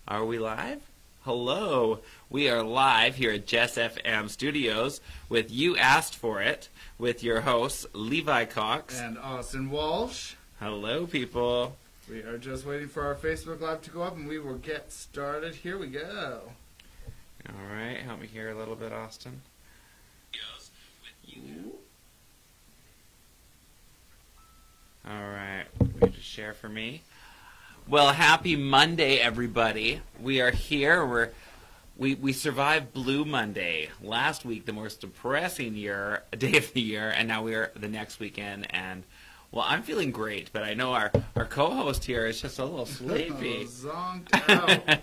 Are we live? Hello. We are live here at Jess FM Studios with You Asked For It with your hosts Levi Cox and Austin Walsh. Hello, people. We are just waiting for our Facebook Live to go up and we will get started. Here we go. All right. Help me hear a little bit, Austin. All right. You just share for me. Well, happy Monday, everybody. We are here. We survived Blue Monday last week, the most depressing day of the year, and now we are the next weekend. And well, I'm feeling great, but I know our co-host here is just a little sleepy. Zonked out.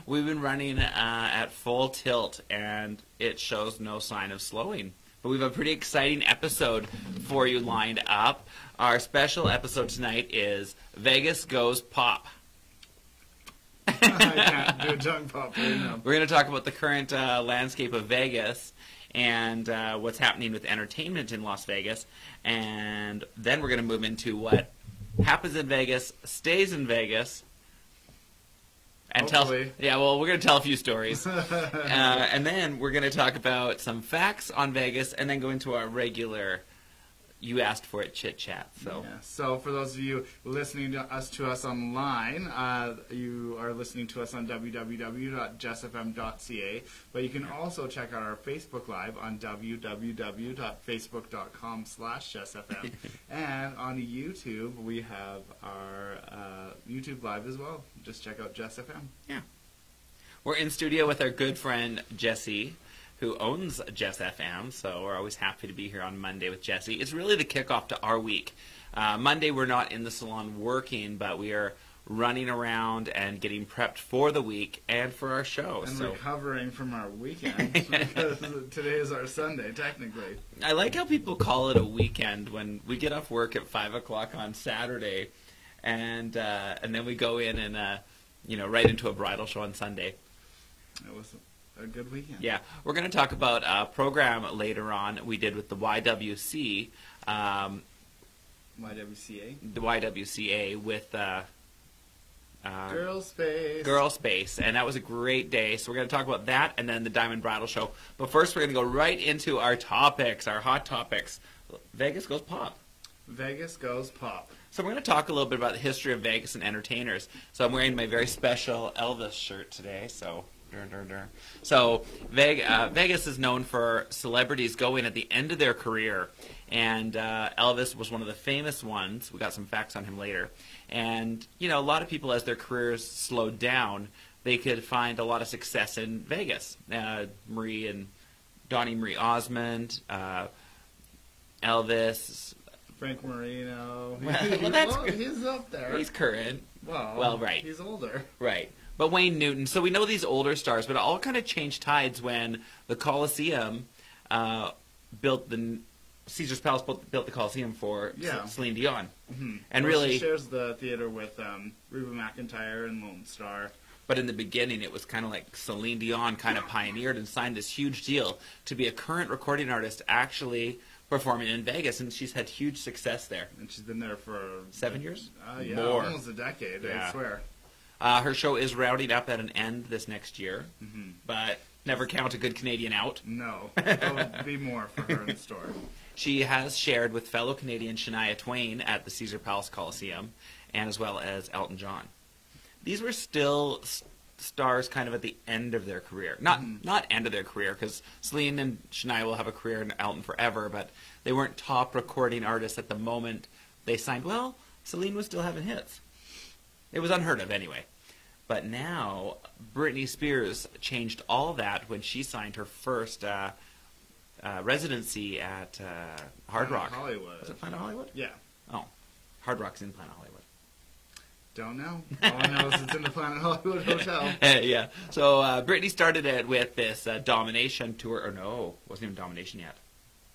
We've been running at full tilt, and it shows no sign of slowing. But we have a pretty exciting episode for you lined up. Our special episode tonight is Vegas Goes Pop. I can't do a tongue pop right now. We're going to talk about the current landscape of Vegas and what's happening with entertainment in Las Vegas. And then we're going to move into what happens in Vegas, stays in Vegas. And hopefully. We're going to tell a few stories. And then we're going to talk about some facts on Vegas and then go into our regular You Asked For It chit-chat. So for those of you listening to us online, you are listening to us on www.jessfm.ca, but you can also check out our Facebook Live on www.facebook.com/jessfm. And on YouTube, we have our YouTube Live as well. Just check out Jess FM. Yeah. We're in studio with our good friend Jesse, who owns Jess FM, so we're always happy to be here on Monday with Jesse. It's really the kickoff to our week. Monday we're not in the salon working, but we are running around and getting prepped for the week and for our show. And recovering from our weekend, because today is our Sunday, technically. I like how people call it a weekend when we get off work at 5 o'clock on Saturday, and then we go in and right into a bridal show on Sunday. It was a good weekend. Yeah, we're going to talk about a program later on we did with the YWC. YWCA? The YWCA with Girl Space. Girl Space, and that was a great day. So we're going to talk about that and then the Diamond Bridal Show. But first we're going to go right into our topics, our hot topics. Vegas Goes Pop. Vegas Goes Pop. So we're going to talk a little bit about the history of Vegas and entertainers. So I'm wearing my very special Elvis shirt today, so... So Vegas is known for celebrities going at the end of their career, and Elvis was one of the famous ones. We got some facts on him later. And, a lot of people, as their careers slowed down, they could find a lot of success in Vegas. Donnie Marie Osmond, Elvis... Frank Marino. He's up there. He's current. Well, right. He's older. Right. But Wayne Newton. So we know these older stars, but it all kind of changed tides when the Coliseum built the... Caesar's Palace built the Coliseum for Celine Dion. Mm-hmm. And really... She shares the theater with Reba McEntire and Lone Star. But in the beginning, it was kind of like Celine Dion kind of pioneered and signed this huge deal to be a current recording artist actually performing in Vegas, and she's had huge success there. And she's been there for... 7 years? More. Almost a decade, I swear. Her show is rounding up at an end this next year, but never count a good Canadian out. No, there'll be more for her in store. She has shared with fellow Canadian Shania Twain at the Caesar Palace Coliseum, and as well as Elton John. These were still stars kind of at the end of their career. Not end of their career, because Celine and Shania will have a career in Elton forever, but they weren't top recording artists at the moment they signed. Well, Celine was still having hits. It was unheard of anyway. But now, Britney Spears changed all that when she signed her first residency at Hard Rock. Hollywood. Was it Planet Hollywood? Yeah. Oh, Hard Rock's in Planet Hollywood. Don't know. All I know is it's in the Planet Hollywood Hotel. Yeah. So Britney started it with this Domination tour. Or no, it wasn't even Domination yet.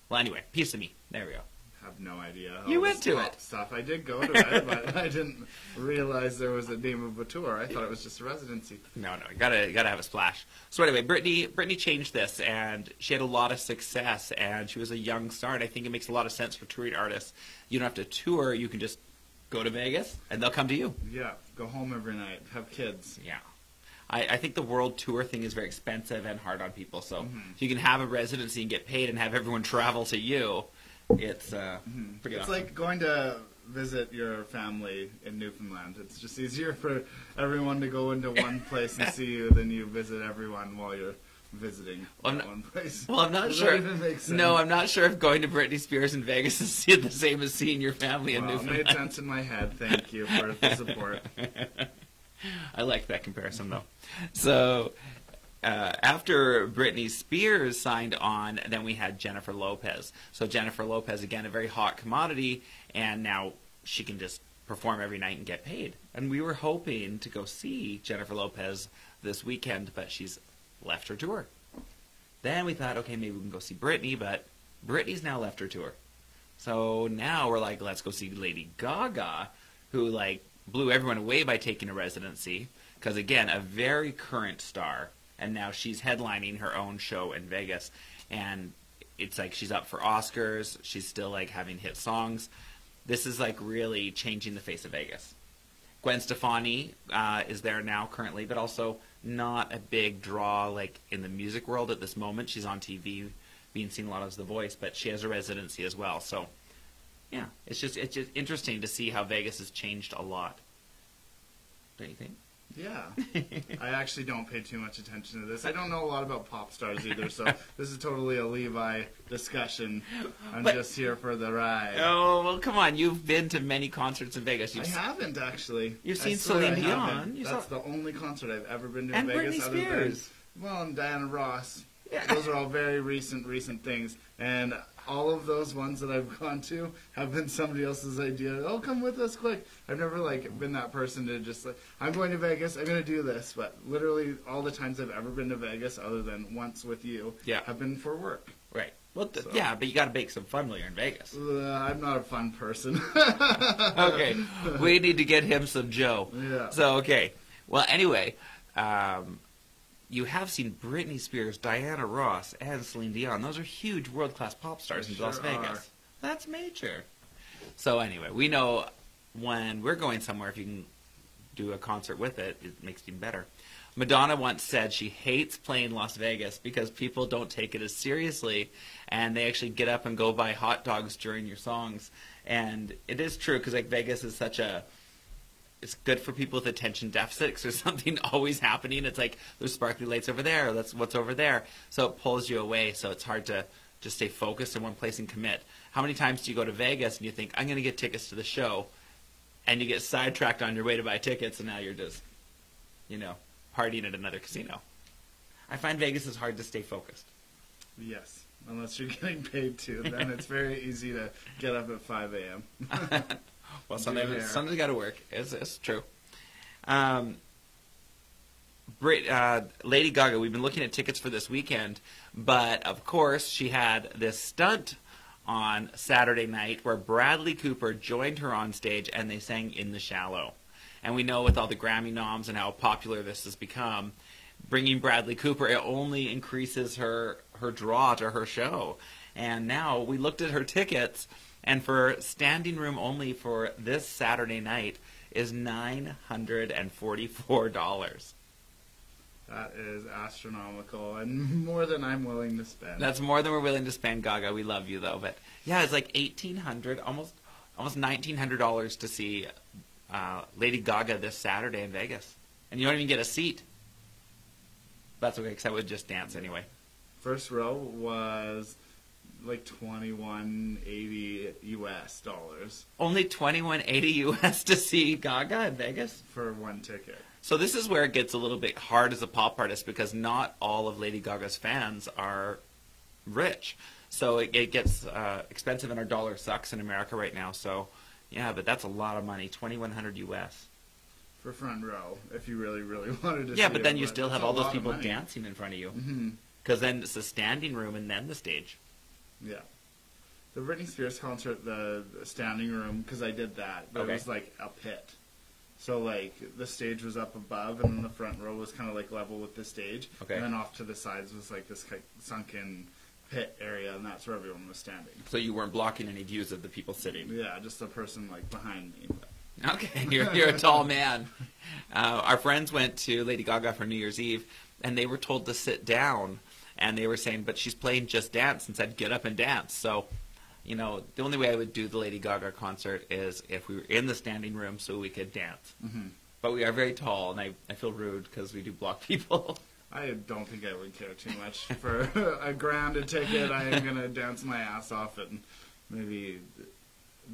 Well, anyway, Piece of Me. There we go. I have no idea. You went to it. Stuff. I did go to it, but I didn't realize there was a name of a tour. I thought it was just a residency. No, you gotta have a splash. So anyway, Britney changed this, and she had a lot of success, and she was a young star, and I think it makes a lot of sense for touring artists. You don't have to tour, you can just go to Vegas, and they'll come to you. Yeah, go home every night, have kids. Yeah. I think the world tour thing is very expensive and hard on people. So if you can have a residency and get paid and have everyone travel to you, it's pretty It's awesome. like going to visit your family in Newfoundland. It's just easier for everyone to go into one place and see you than you visit everyone while you're visiting one place. Well, I'm not Does sure. that even make sense? No, I'm not sure if going to Britney Spears in Vegas is the same as seeing your family in Well, it Newfoundland. made sense in my head. Thank you for the support. I like that comparison, though. So, after Britney Spears signed on, then we had Jennifer Lopez. So Jennifer Lopez, again, a very hot commodity, and now she can just perform every night and get paid. And we were hoping to go see Jennifer Lopez this weekend, but she's left her tour. Then we thought, okay, maybe we can go see Britney, but Britney's now left her tour. So now we're like, let's go see Lady Gaga, who like blew everyone away by taking a residency, because again, a very current star, and now she's headlining her own show in Vegas, and it's like she's up for Oscars, she's still like having hit songs. This is like really changing the face of Vegas. Gwen Stefani is there now currently, but also not a big draw like in the music world at this moment. She's on TV, being seen a lot as The Voice, but she has a residency as well. So, yeah, it's just interesting to see how Vegas has changed a lot. Don't you think? Yeah. I actually don't pay too much attention to this. I don't know a lot about pop stars either, so this is totally a Levi discussion. I'm just here for the ride. Oh, well, come on. You've been to many concerts in Vegas. I haven't, actually. You've I seen swear Celine I Dion. haven't. That's the only concert I've ever been to in And Vegas. Britney other than, Spears. well, and Diana Ross. Yeah. Those are all very recent things. And all of those ones that I've gone to have been somebody else's idea. Oh, come with us quick. I've never, like, been that person to just, like, I'm going to Vegas, I'm going to do this. But literally all the times I've ever been to Vegas, other than once with you, have been for work. Right. Well, So. yeah, but you got to make some fun while you're in Vegas. I'm not a fun person. Okay. We need to get him some Joe. Yeah. So, okay. Well, anyway, you have seen Britney Spears, Diana Ross, and Celine Dion. Those are huge world-class pop stars in Las Vegas. Are. That's major. So anyway, we know when we're going somewhere, if you can do a concert with it, it makes it even better. Madonna once said she hates playing Las Vegas because people don't take it as seriously, and they actually get up and go buy hot dogs during your songs. And it is true, because like Vegas is such a... It's good for people with attention deficit because there's something always happening. It's like there's sparkly lights over there. That's what's over there. So it pulls you away. So it's hard to just stay focused in one place and commit. How many times do you go to Vegas and you think, I'm going to get tickets to the show, and you get sidetracked on your way to buy tickets, and now you're just, partying at another casino. I find Vegas is hard to stay focused. Yes, unless you're getting paid to. Then it's very easy to get up at 5 a.m. Well, something's got to work. It's true. Lady Gaga, we've been looking at tickets for this weekend, but of course she had this stunt on Saturday night where Bradley Cooper joined her on stage and they sang In the Shallow. And we know with all the Grammy noms and how popular this has become, bringing Bradley Cooper, it only increases her draw to her show. And now we looked at her tickets, and for standing room only for this Saturday night is $944. That is astronomical and more than I'm willing to spend. That's more than we're willing to spend, Gaga. We love you, though. But yeah, it's like $1,800, almost $1,900 to see Lady Gaga this Saturday in Vegas, and you don't even get a seat. That's okay, because I would just dance anyway. First row was like $21.80 US dollars. Only $21.80 US to see Gaga in Vegas for one ticket. So this is where it gets a little bit hard as a pop artist, because not all of Lady Gaga's fans are rich. So it gets expensive, and our dollar sucks in America right now. So yeah, but that's a lot of money, $2,100 US. For front row, if you really, really wanted to see Yeah, but then it, you still have all those people money. dancing in front of you. Mm-hmm. Because then it's the standing room and then the stage. Yeah. The Britney Spears concert, the standing room, because I did that, but it was like a pit. So, like, the stage was up above, and then the front row was kind of, like, level with the stage. Okay. And then off to the sides was, like, this sunken pit area, and that's where everyone was standing. So you weren't blocking any views of the people sitting. Yeah, just the person, like, behind me. Okay, you're a tall man. Our friends went to Lady Gaga for New Year's Eve, and they were told to sit down. And they were saying, but she's playing Just Dance, and said, get up and dance. So, you know, the only way I would do the Lady Gaga concert is if we were in the standing room so we could dance. Mm-hmm. But we are very tall, and I feel rude because we do block people. I don't think I would care too much. For $1,000 a ticket, I am going to dance my ass off and maybe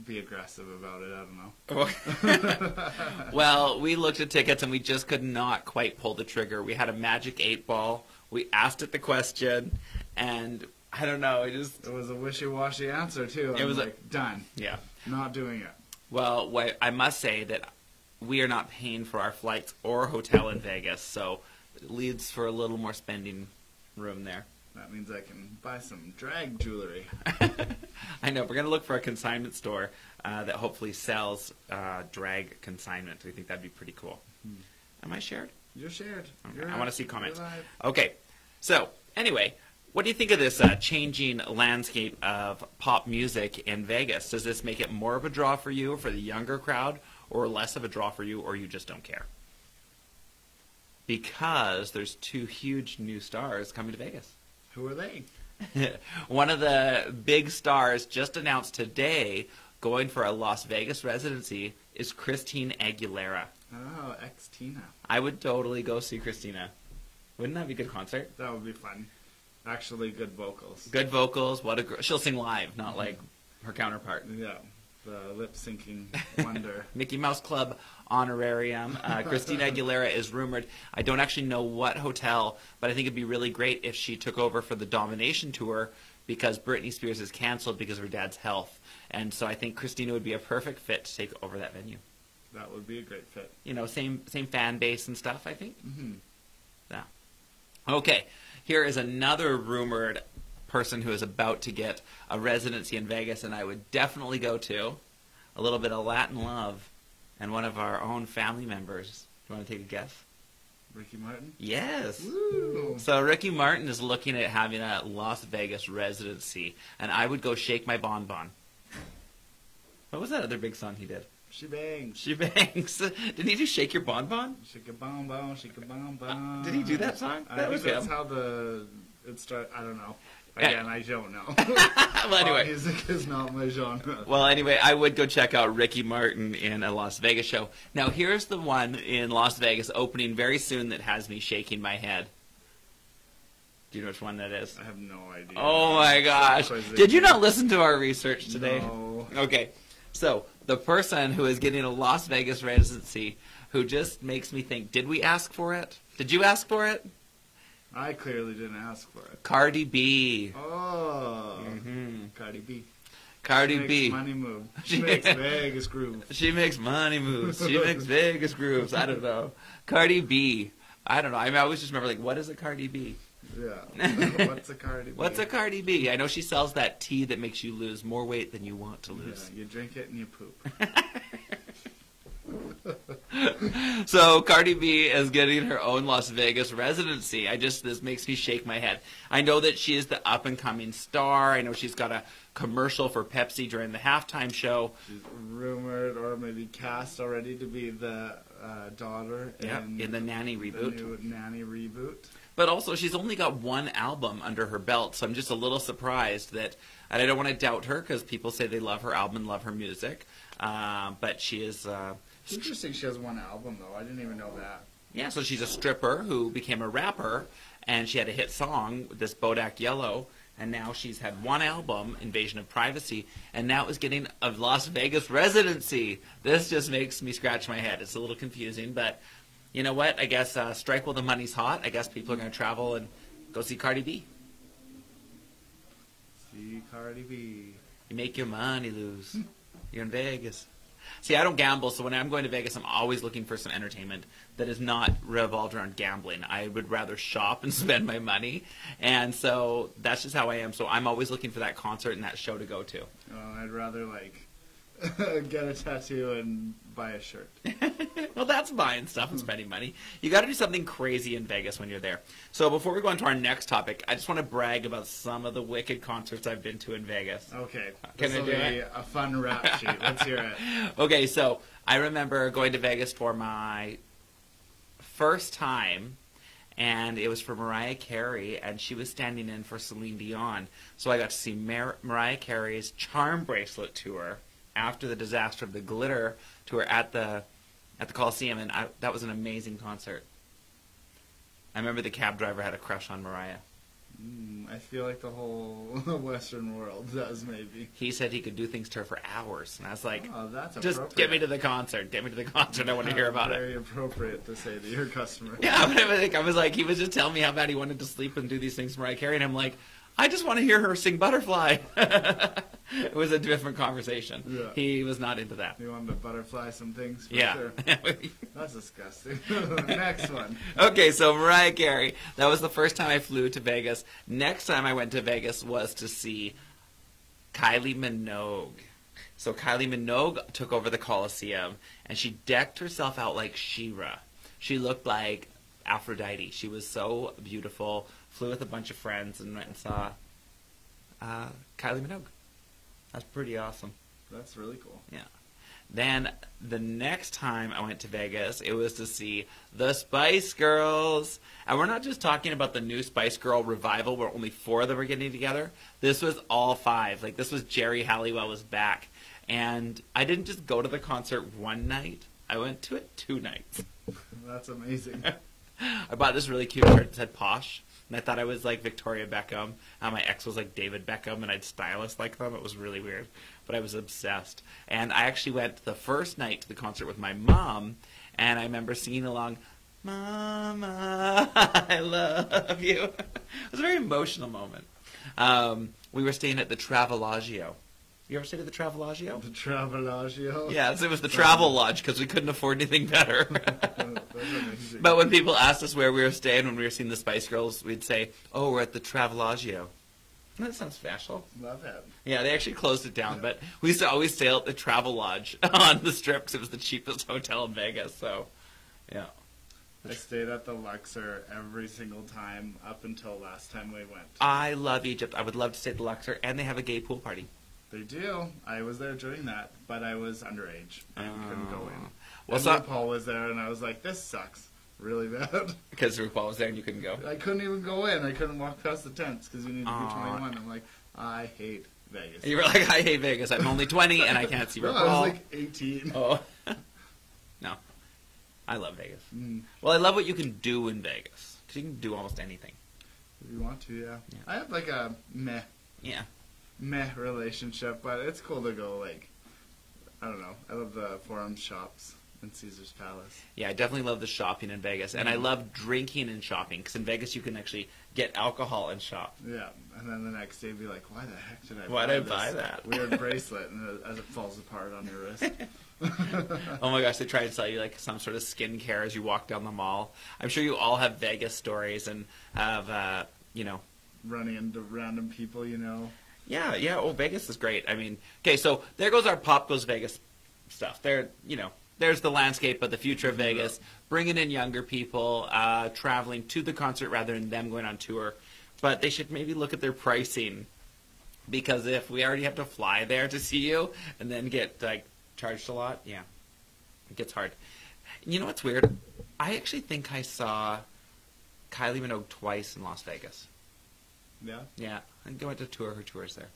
be aggressive about it. I don't know. Well, we looked at tickets, and we just could not quite pull the trigger. We had a magic 8-ball. We asked it the question, and I don't know. It was a wishy-washy answer, too. It was like, done. Yeah. Not doing it. Well, I must say that we are not paying for our flights or hotel in Vegas, so it leads for a little more spending room there. That means I can buy some drag jewelry. I know. We're going to look for a consignment store that hopefully sells drag consignment. We think that'd be pretty cool. Am I shared? You're shared. Okay. I want to see comments. Live. Okay. So, anyway, what do you think of this changing landscape of pop music in Vegas? Does this make it more of a draw for you, for the younger crowd, or less of a draw for you, or you just don't care? Because there's 2 huge new stars coming to Vegas. Who are they? One of the big stars just announced today going for a Las Vegas residency is Christina Aguilera. Oh, ex-Tina. I would totally go see Christina. Wouldn't that be a good concert? That would be fun. Actually, good vocals. Good vocals. What a girl. She'll sing live, not like her counterpart. Yeah, the lip-syncing wonder. Mickey Mouse Club honorarium. Christina Aguilera is rumored. I don't actually know what hotel, but I think it'd be really great if she took over for the Domination Tour because Britney Spears is canceled because of her dad's health. And so I think Christina would be a perfect fit to take over that venue. That would be a great fit. You know, same fan base and stuff, I think. Mm-hmm. Yeah. Okay, here is another rumored person who is about to get a residency in Vegas, and I would definitely go to. A little bit of Latin love, and one of our own family members. Do you want to take a guess? Ricky Martin? Yes. Woo! So Ricky Martin is looking at having a Las Vegas residency, and I would go Shake My Bon Bon. What was that other big song he did? She bangs. She bangs. Didn't he do Shake Your Bon Bon? Shake a bon bon, shake a bon bon. Did he do that song? I That think was that's him. how it started. I don't know. Again, I don't know. Well, anyway. Pop music is not my genre. Well, anyway, I would go check out Ricky Martin in a Las Vegas show. Now, here's the one in Las Vegas opening very soon that has me shaking my head. Do you know which one that is? I have no idea. Oh, my gosh. Did you not listen to our research today? No. Okay. So, the person who is getting a Las Vegas residency who just makes me think, did we ask for it? Did you ask for it? I clearly didn't ask for it. Cardi B. Oh. Mm-hmm. Cardi B. Cardi She makes B. money move. She makes Vegas groove. She makes money moves. She makes Vegas grooves. I don't know. Cardi B. I don't know. I always just remember, like, what is a Cardi B? Yeah. What's a Cardi B? What's a Cardi B? I know she sells that tea that makes you lose more weight than you want to lose. Yeah, you drink it and you poop. So Cardi B is getting her own Las Vegas residency. This makes me shake my head. I know that she is the up-and-coming star. I know she's got a commercial for Pepsi during the halftime show. She's rumored or maybe cast already to be the daughter in the Nanny reboot. The new Nanny reboot. But also, she's only got one album under her belt, so I'm just a little surprised that, and I don't want to doubt her because people say they love her album and love her music, but she is... It's interesting she has one album, though. I didn't even know that. Yeah, so she's a stripper who became a rapper, and she had a hit song, this Bodak Yellow, and now she's had one album, Invasion of Privacy, and now is getting a Las Vegas residency. This just makes me scratch my head. It's a little confusing, but you know what? I guess strike while the money's hot. I guess people are going to travel and go see Cardi B. See Cardi B. You make your money lose. You're in Vegas. See, I don't gamble, so when I'm going to Vegas, I'm always looking for some entertainment that is not revolved around gambling. I would rather shop and spend my money, and so that's just how I am. So I'm always looking for that concert and that show to go to. I'd rather, like, get a tattoo and buy a shirt. Well, that's buying stuff and spending money. You got to do something crazy in Vegas when you're there. So before we go on to our next topic, I just want to brag about some of the wicked concerts I've been to in Vegas. Okay. Can This I will do be it? a fun rap sheet. Let's hear it. Okay, so I remember going to Vegas for my first time, and it was for Mariah Carey, and she was standing in for Celine Dion. So I got to see Mariah Carey's Charm Bracelet tour after the disaster of the Glitter tour at the Coliseum, and that was an amazing concert. I remember the cab driver had a crush on Mariah. I feel like the whole Western world does, maybe. He said he could do things to her for hours, and I was like, Oh, that's just appropriate. get me to the concert. Get me to the concert. I want to hear about it. Very appropriate to say to your customer. Yeah, but I was like, he was just telling me how bad he wanted to sleep and do these things for Mariah Carey, and I'm like, I just want to hear her sing Butterfly. It was a different conversation. Yeah. He was not into that. You wanted to butterfly some things? For Yeah. Sure. That's disgusting. Next one. Okay, so Mariah Carey. That was the first time I flew to Vegas. Next time I went to Vegas was to see Kylie Minogue. So Kylie Minogue took over the Coliseum, and she decked herself out like She-Ra. She looked like Aphrodite. She was so beautiful. Flew with a bunch of friends and went and saw Kylie Minogue. That's pretty awesome. That's really cool. Yeah. Then the next time I went to Vegas, it was to see the Spice Girls. And we're not just talking about the new Spice Girl revival where only 4 of them were getting together. This was all 5. Like, this was Jerry Halliwell was back. And I didn't just go to the concert one night. I went to it 2 nights. That's amazing. I bought this really cute shirt that said Posh. And I thought I was like Victoria Beckham. My ex was like David Beckham, and I'd stylist like them. It was really weird. But I was obsessed. And I actually went the first night to the concert with my mom, and I remember singing along, Mama, I love you. It was a very emotional moment. We were staying at the Travelagio. You ever stayed at the Travelagio? The Travelagio. Yes, it was the Travel Lodge because we couldn't afford anything better. That's amazing. But when people asked us where we were staying when we were seeing the Spice Girls, we'd say, "Oh, we're at the Travelagio." That sounds special. Love it. Yeah, they actually closed it down, but we used to always stay at the Travel Lodge on the Strip because it was the cheapest hotel in Vegas. So, yeah. I stayed at the Luxor every single time up until last time we went. I love Egypt. I would love to stay at the Luxor, and they have a gay pool party. They do. I was there during that, but I was underage and couldn't go in. Well, And so, RuPaul was there, and I was like, this sucks really bad. because RuPaul was there and you couldn't go. I couldn't even go in. I couldn't walk past the tents because you need to be Aw. 21. I'm like, I hate Vegas. You were like, "I hate Vegas. I'm only 20 and I can't see No, RuPaul." I was like 18. Oh, no, I love Vegas. Mm, Well, I love what you can do in Vegas because you can do almost anything. if you want to, yeah. Yeah. I have like a Yeah. meh relationship, but it's cool to go, like, I don't know. I love the Forum shops in Caesar's Palace. Yeah, I definitely love the shopping in Vegas, and I love drinking and shopping because in Vegas you can actually get alcohol and shop. Yeah, and then the next day be like, why the heck did I Why buy did I this buy that? weird bracelet and as it falls apart on your wrist? Oh my gosh, they try to sell you like some sort of skincare as you walk down the mall. I'm sure you all have Vegas stories and have, Running into random people, you know. Yeah. Oh, Vegas is great. I mean, okay, so there goes our Pop Goes Vegas stuff. There's the landscape of the future of Vegas, bringing in younger people, traveling to the concert rather than them going on tour. But they should maybe look at their pricing, because if we already have to fly there to see you and then get like charged a lot, yeah, it gets hard. You know what's weird? I actually think I saw Kylie Minogue twice in Las Vegas. Yeah? Yeah, I went to tour her tours there.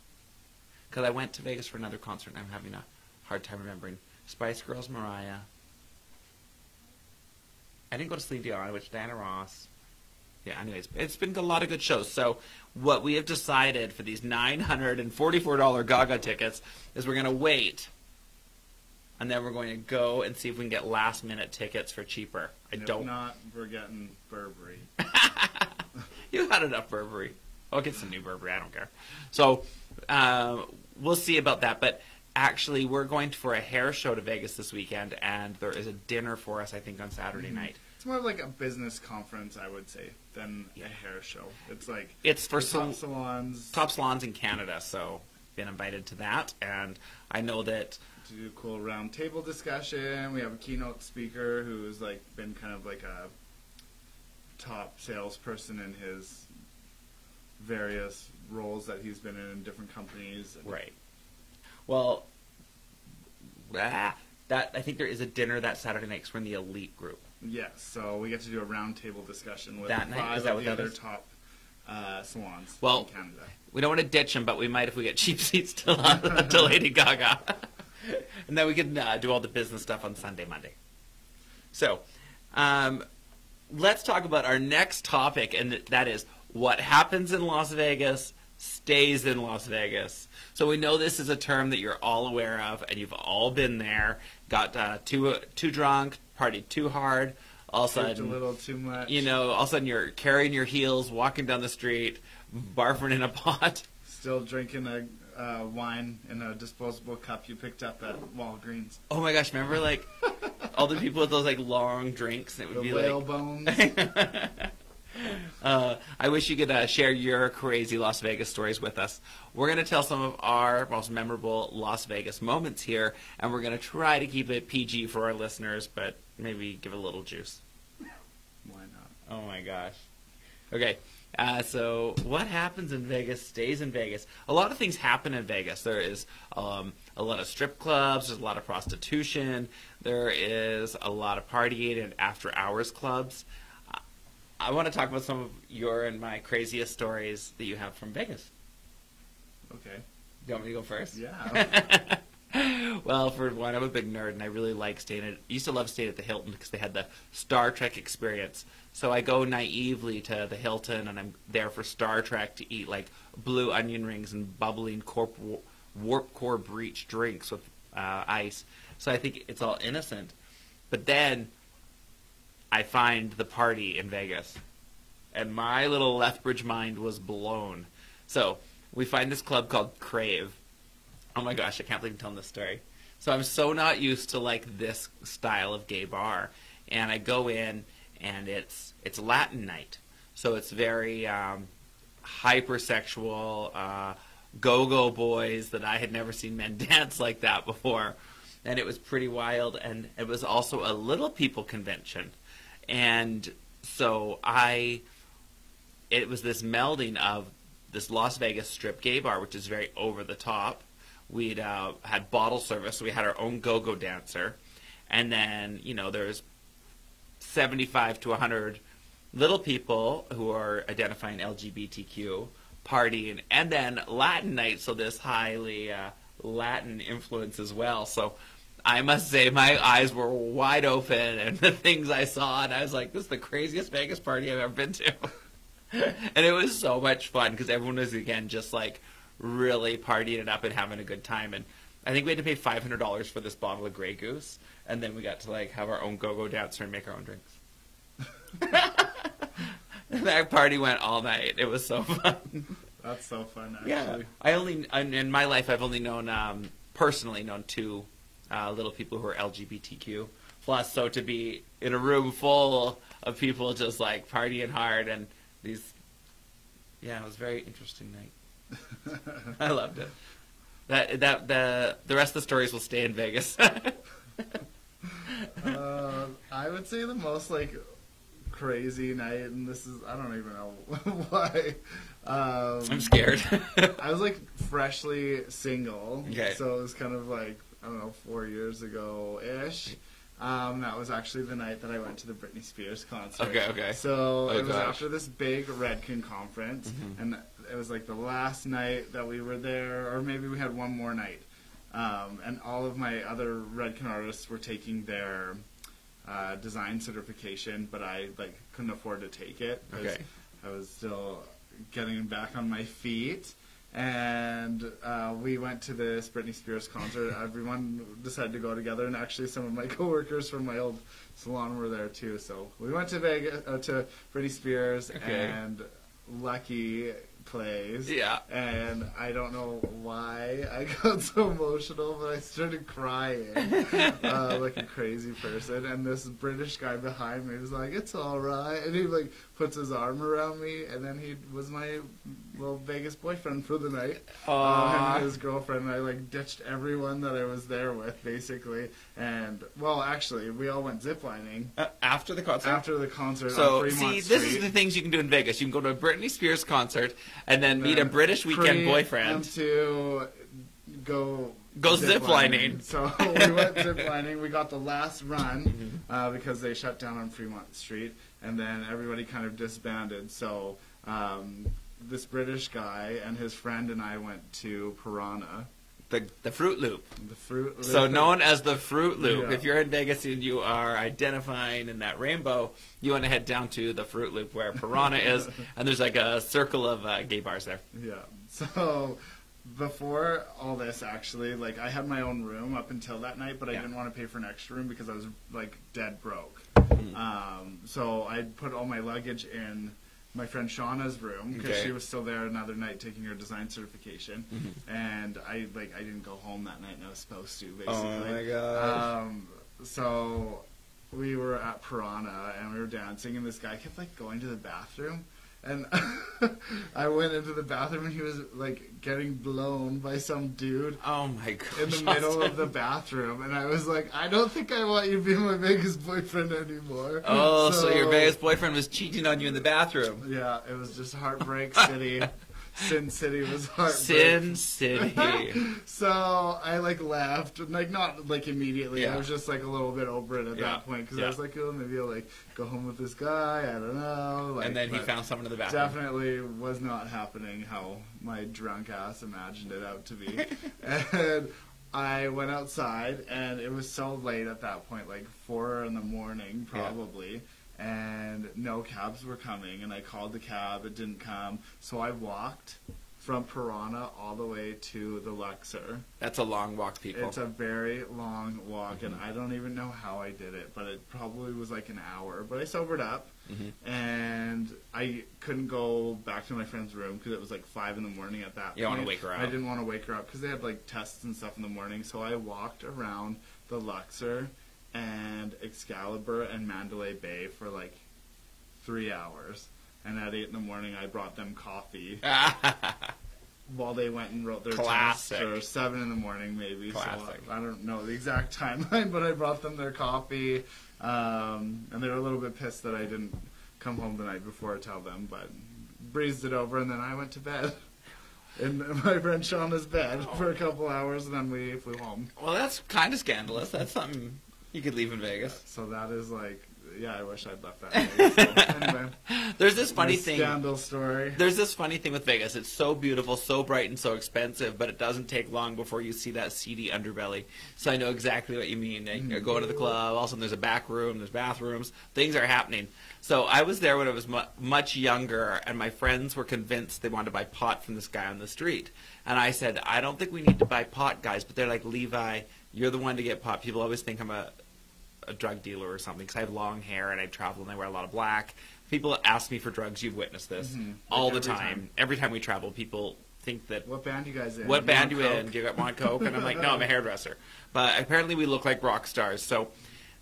Because I went to Vegas for another concert, and I'm having a hard time remembering. Spice Girls, Mariah. I didn't go to Celine Dion, which Diana Ross. Yeah, anyways, it's been a lot of good shows. So what we have decided for these $944 Gaga tickets is we're going to wait, and then we're going to go and see if we can get last-minute tickets for cheaper. If not, we're getting Burberry. You had enough Burberry. I'll get some new Burberry. I don't care. So we'll see about that. But actually, we're going for a hair show to Vegas this weekend, and there is a dinner for us, I think, on Saturday night. It's more like a business conference, I would say, than a hair show. It's like It's for top salons. top salons in Canada. So been invited to that, and I know that To do a cool round table discussion. We have a keynote speaker who's like been kind of like a top salesperson in his various roles that he's been in different companies. right. Well, that I think there is a dinner that Saturday night 'cause we're in the elite group. Yes, so we get to do a round table discussion with That night? five Is that of what the that other is? top salons Well, in Canada. We don't want to ditch them, but we might if we get cheap seats to Lady Gaga. And then we can do all the business stuff on Sunday, Monday. So, let's talk about our next topic, and that is what happens in Las Vegas stays in Las Vegas. So we know this is a term that you're all aware of, and you've all been there. Got too drunk, partied too hard. All of a Drinked sudden, a little too much. all of a sudden you're carrying your heels, walking down the street, barfing in a pot. Still drinking a wine in a disposable cup you picked up at Walgreens. Oh my gosh, remember like all the people with those like long drinks? It would The be whale like bones. I wish you could share your crazy Las Vegas stories with us. We're going to tell some of our most memorable Las Vegas moments here, and we're going to try to keep it PG for our listeners, but maybe give it a little juice. Why not? Oh my gosh. Okay, so what happens in Vegas stays in Vegas. A lot of things happen in Vegas. There is a lot of strip clubs. There's a lot of prostitution. There is a lot of partying and after-hours clubs. I want to talk about some of your and my craziest stories that you have from Vegas. Okay. You want me to go first? Yeah. Well, for one, I'm a big nerd, and I really like staying at. I used to love staying at the Hilton because they had the Star Trek experience. So I go naively to the Hilton, and I'm there for Star Trek to eat like blue onion rings and bubbling warp core breach drinks with ice. So I think it's all innocent. But then I find the party in Vegas, and my little Lethbridge mind was blown. So we find this club called Crave. Oh my gosh, I can't believe I'm telling this story. So I'm so not used to like this style of gay bar, and I go in, and it's Latin night, so it's very hypersexual, go-go boys that I had never seen men dance like that before, and it was pretty wild, and it was also a little people convention, and so it was this melding of this Las Vegas strip gay bar, which is very over the top. We'd had bottle service, so we had our own go-go dancer, and then there's 75 to 100 little people who are identifying LGBTQ partying, and then Latin night, so this highly Latin influence as well. So I must say my eyes were wide open, and the things I saw, and I was like, this is the craziest Vegas party I've ever been to. And it was so much fun because everyone was, again, just like really partying it up and having a good time. And I think we had to pay $500 for this bottle of Grey Goose, and then we got to like have our own go-go dancer and make our own drinks. That party went all night. It was so fun. That's so fun, actually. Yeah, in my life I've only known personally known two little people who are LGBTQ plus. So to be in a room full of people just like partying hard and it was a very interesting night. I loved it. The rest of the stories will stay in Vegas. I would say the most like crazy night, and this is I don't even know why. I'm scared. I was like freshly single, Okay. So it was kind of like I don't know 4 years ago ish. That was actually the night that I went to the Britney Spears concert. Okay. So it was gosh. after this big Redken conference, and it was like the last night that we were there, or maybe we had one more night. And all of my other Redken artists were taking their design certification, but I like couldn't afford to take it because I was still getting back on my feet. And we went to this Britney Spears concert. Everyone decided to go together, and actually some of my coworkers from my old salon were there too. So we went to Vegas to Britney Spears, and lucky plays. Yeah. And I don't know why I got so emotional, but I started crying like a crazy person. And this British guy behind me was like, "It's all right," and he like puts his arm around me, and then he was my little Vegas boyfriend for the night. Him and his girlfriend. And I like ditched everyone that I was there with, basically. And well, actually, we all went ziplining After the concert? after the concert So, on Fremont see, Street. this is the things you can do in Vegas. You can go to a Britney Spears concert and then meet a British weekend boyfriend. To go ziplining. So we went ziplining. We got the last run because they shut down on Fremont Street, and then everybody kind of disbanded. So this British guy and his friend and I went to Piranha. The Fruit Loop. The Fruit Loop. So known as the Fruit Loop. Yeah. If you're in Vegas and you are identifying in that rainbow, you want to head down to the Fruit Loop where Piranha is, and there's like a circle of gay bars there. Yeah. So before all this, actually, like I had my own room up until that night, but I didn't want to pay for an extra room because I was like dead broke. So I put all my luggage in my friend Shauna's room because she was still there another night taking her design certification, and I didn't go home that night and I was supposed to, basically. Oh my gosh. So we were at Piranha and we were dancing, and this guy kept like going to the bathroom, and I went into the bathroom and he was like getting blown by some dude. Oh my gosh. In the middle of the bathroom, and I was like, I don't think I want you to be my Vegas boyfriend anymore. Oh, so your Vegas boyfriend was cheating on you in the bathroom. Yeah, it was just Heartbreak City. Sin City was Heartbreak. Sin City. So I like left, like not like immediately. Yeah. I was just like a little bit over it at that point because I was like, oh, maybe I'll like go home with this guy. I don't know. Like, And then he found someone in the bathroom. Definitely was not happening how my drunk ass imagined it out to be. And I went outside, and it was so late at that point, like 4 in the morning probably. And no cabs were coming, and I called the cab, it didn't come, so I walked from Piranha all the way to the Luxor. That's a long walk, people. It's a very long walk, and I don't even know how I did it, but it probably was like an hour. But I sobered up, and I couldn't go back to my friend's room because it was like 5 in the morning at that point. You don't want to wake her up. I didn't want to wake her up because they had like tests and stuff in the morning, so I walked around the Luxor and Excalibur and Mandalay Bay for like 3 hours. And at 8 in the morning, I brought them coffee while they went and wrote their tests, or 7 in the morning maybe. Classic. So I don't know the exact timeline, but I brought them their coffee. And they were a little bit pissed that I didn't come home the night before to tell them, but breezed it over, and then I went to bed. In my friend Shauna's bed for a couple hours, and then we flew home. Well, that's kind of scandalous. That's something you could leave in Vegas. So that is like, yeah, I wish I'd left that Vegas. So anyway, there's this funny thing. Scandal story. There's this funny thing with Vegas. It's so beautiful, so bright, and so expensive, but it doesn't take long before you see that seedy underbelly. So I know exactly what you mean. You go to the club, all of a sudden there's a back room, there's bathrooms, things are happening. So I was there when I was much younger, and my friends were convinced they wanted to buy pot from this guy on the street. And I said, I don't think we need to buy pot, guys. But they're like, Levi, you're the one to get pot. People always think I'm a drug dealer or something because I have long hair and I travel and I wear a lot of black. People ask me for drugs. You've witnessed this all the time. Every time we travel, people think that... What band you guys in? What band you in? Do you want Coke? And I'm like, no, I'm a hairdresser. But apparently we look like rock stars. So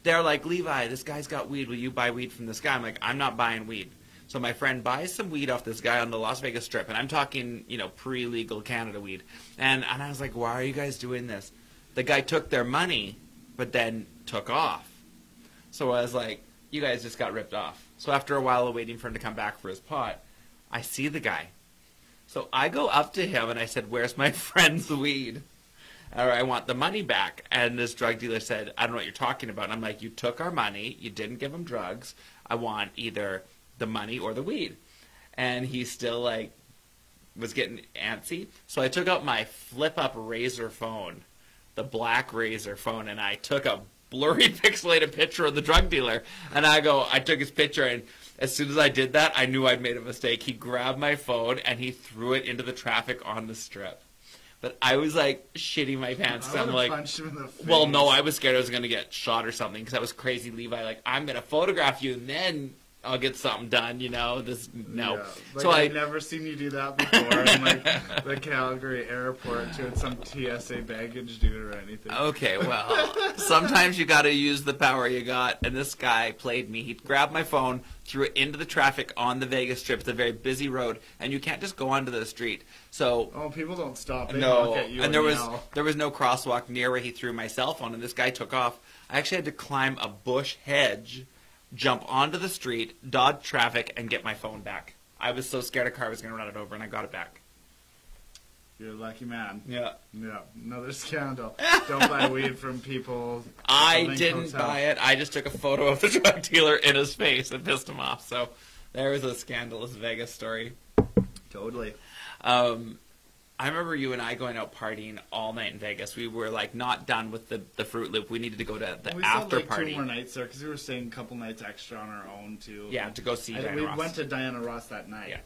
they're like, Levi, this guy's got weed. Will you buy weed from this guy? I'm like, I'm not buying weed. So my friend buys some weed off this guy on the Las Vegas Strip. And I'm talking, pre-legal Canada weed. And I was like, why are you guys doing this? The guy took their money, but then took off. So I was like, you guys just got ripped off. So after a while of waiting for him to come back for his pot, I see the guy. So I go up to him and I said, where's my friend's weed? Or I want the money back. And this drug dealer said, I don't know what you're talking about. And I'm like, you took our money. You didn't give him drugs. I want either the money or the weed. And he still was getting antsy. So I took out my flip-up Razor phone, the black Razor phone, and I took a blurry pixelated picture of the drug dealer, and I took his picture, and as soon as I did that, I knew I'd made a mistake. He grabbed my phone and he threw it into the traffic on the Strip. But I was like shitting my pants. I'm like, punched him in the face. well, no, I was scared I was going to get shot or something because I was crazy, Levi. Like, I'm going to photograph you, and then I'll get something done, you know. This no. Yeah. Like, So I've never seen you do that before in like the Calgary airport to some TSA baggage dude or anything. Okay, well, sometimes you got to use the power you got, and this guy played me. He grabbed my phone, threw it into the traffic on the Vegas Strip. It's a very busy road, and you can't just go onto the street. So Oh, people don't stop. They no, look at you and there was yell. no crosswalk near where he threw my cell phone, and this guy took off. I actually had to climb a bush hedge, jump onto the street, dodge traffic, and get my phone back. I was so scared a car was going to run it over, and I got it back. You're a lucky man. Yeah. Yeah, another scandal. Don't buy weed from people. I Link didn't Hotel. buy it. I just took a photo of the drug dealer in his face and pissed him off. So there was a scandalous Vegas story. Totally. I remember you and I going out partying all night in Vegas. We were like not done with the Fruit Loop. We needed to go to the We after still like party. 2 more nights there because we were staying a couple nights extra on our own too. Yeah, to go see Diana We Ross. went to Diana Ross that night. Yeah.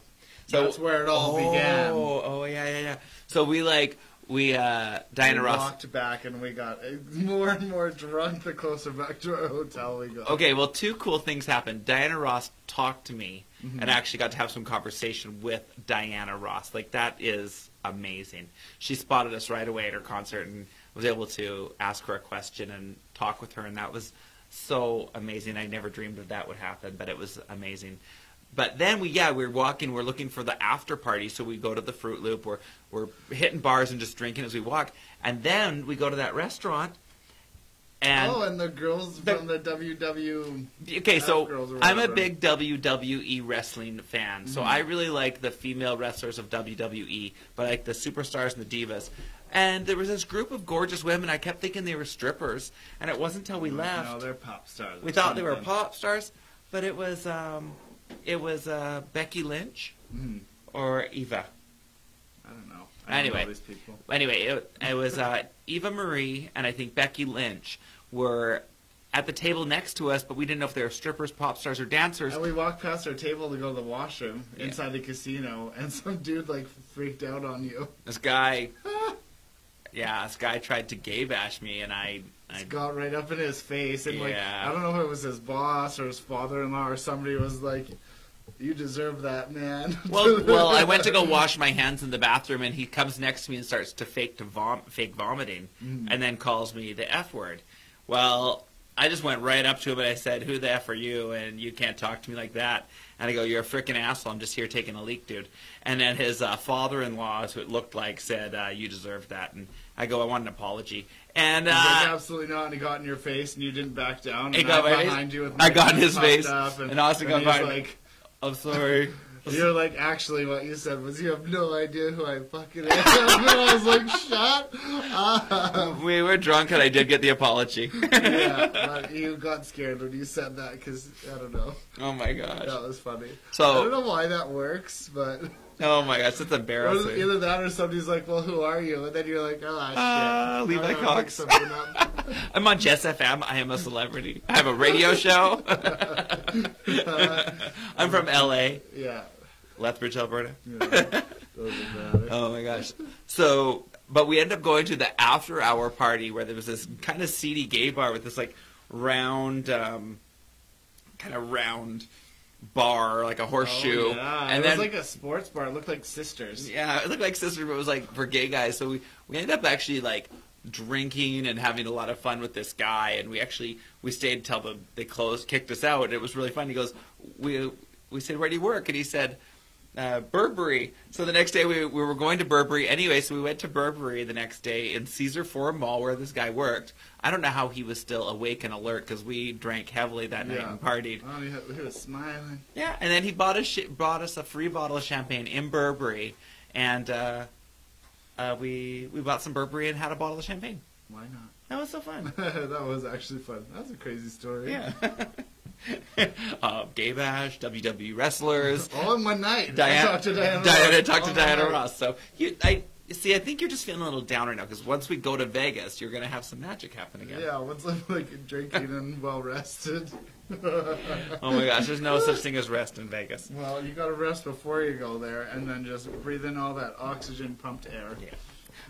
So that's where it all began. Oh, yeah. So Diana Ross. Walked back and we got more and more drunk the closer back to our hotel we got. Okay, well, 2 cool things happened. Diana Ross talked to me, Mm-hmm. and I actually got to have some conversation with Diana Ross. Like, that is amazing. She spotted us right away at her concert and was able to ask her a question and talk with her, and that was so amazing. I never dreamed that would happen, but it was amazing. But then we were walking, we're looking for the after party, so we go to the Fruit Loop, we're hitting bars and just drinking as we walk, and then we go to that restaurant, and and the girls from the WW. okay, so girls or I'm a whatever. big WWE wrestling fan, so I really like the female wrestlers of WWE, but I like the superstars and the divas. And there was this group of gorgeous women. I kept thinking they were strippers, and it wasn't until we left. No, they're pop stars. We thought they were pop stars, but it was Becky Lynch Mhm. or Eva. I don't know. I don't Anyway. know these people. Anyway, it was Eva Marie and I think Becky Lynch were at the table next to us, but we didn't know if they were strippers, pop stars, or dancers. And we walked past our table to go to the washroom Yeah. inside the casino, and some dude like freaked out on you. This guy tried to gay bash me, and I Got right up in his face, and like Yeah. I don't know if it was his boss or his father-in-law or somebody was like, "You deserve that, man." well, I went to go wash my hands in the bathroom, and he comes next to me and starts to fake vomiting, and then calls me the F word. Well, I just went right up to him and I said, "Who the F are you? And you can't talk to me like that." And I go, "You're a freaking asshole. I'm just here taking a leak, dude." And then his father-in-law, who it looked like, said, "You deserve that." And I go, "I want an apology." And He's like, absolutely not, and he got in your face, and you didn't back down. He And got I'm my face. behind you with I my got in hands his puffed face, up, and Austin got he's behind me. like, I'm sorry. You're like, actually, what you said was, "You have no idea who I fucking am." And I was like, "Shut up." We were drunk, and I did get the apology. Yeah, but you got scared when you said that because I don't know. Oh my gosh. That was funny. So- I don't know why that works, but Oh my gosh, that's embarrassing. either that or somebody's like, "Well, who are you?" And then you're like, "Oh shit, Levi I don't know, Cox. pick something up." I'm on Jess FM. I am a celebrity. I have a radio show. I'm from LA, Yeah, Lethbridge, Alberta. doesn't matter. Oh my gosh. So, but we ended up going to the after hour party where there was this kind of seedy gay bar with this like round, kind of round bar, like a horseshoe. Oh, yeah. And it then was like a sports bar. It looked like Sisters. yeah, it looked like Sister, but it was like for gay guys. So we ended up actually like drinking and having a lot of fun with this guy, and we stayed until they closed, kicked us out. And it was really fun. He goes, we said, "Where do you work?" And he said, Burberry. So the next day we were going to Burberry anyway, so we went to Burberry the next day in Caesar Forum Mall where this guy worked. I don't know how he was still awake and alert because we drank heavily that night and partied. Oh, he was smiling. Yeah, and then he bought us a free bottle of champagne in Burberry, and we bought some Burberry and had a bottle of champagne. Why not? That was so fun. That was actually fun. That was a crazy story. Yeah. Gay bash, WWE wrestlers. All in one night. Diana I talked to Diana talked to All Diana night. Ross. So I think you're just feeling a little down right now because once we go to Vegas, you're gonna have some magic happen again. Yeah, once I'm like drinking and well rested. Oh my gosh, there's no such thing as rest in Vegas. Well, you gotta rest before you go there, and then just breathe in all that oxygen pumped air. Yeah.